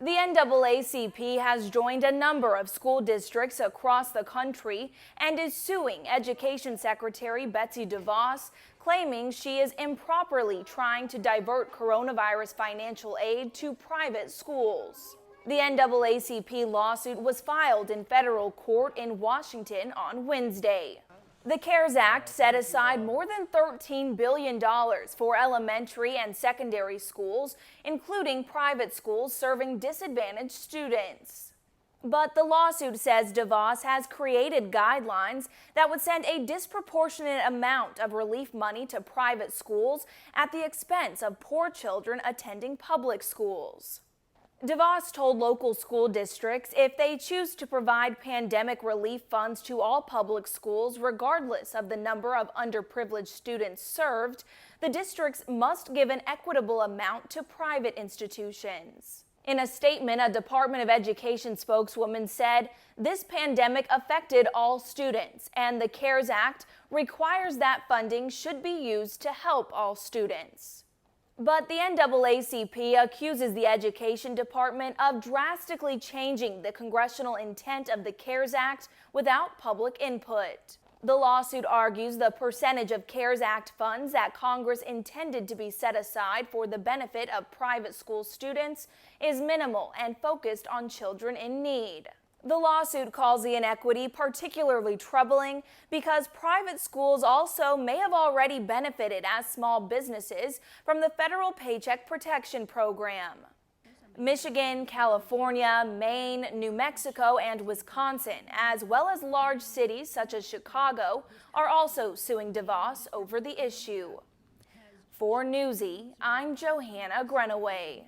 The NAACP has joined a number of school districts across the country and is suing Education Secretary Betsy DeVos, claiming she is improperly trying to divert coronavirus financial aid to private schools. The NAACP lawsuit was filed in federal court in Washington on Wednesday. The CARES Act set aside more than $13 billion for elementary and secondary schools, including private schools serving disadvantaged students. But the lawsuit says DeVos has created guidelines that would send a disproportionate amount of relief money to private schools at the expense of poor children attending public schools. DeVos told local school districts if they choose to provide pandemic relief funds to all public schools, regardless of the number of underprivileged students served, the districts must give an equitable amount to private institutions. In a statement, a Department of Education spokeswoman said this pandemic affected all students, and the CARES Act requires that funding should be used to help all students. But the NAACP accuses the Education Department of drastically changing the congressional intent of the CARES Act without public input. The lawsuit argues the percentage of CARES Act funds that Congress intended to be set aside for the benefit of private school students is minimal and focused on children in need. The lawsuit calls the inequity particularly troubling because private schools also may have already benefited as small businesses from the federal Paycheck Protection Program. Michigan, California, Maine, New Mexico, and Wisconsin, as well as large cities such as Chicago, are also suing DeVos over the issue. For Newsy, I'm Johanna Grenaway.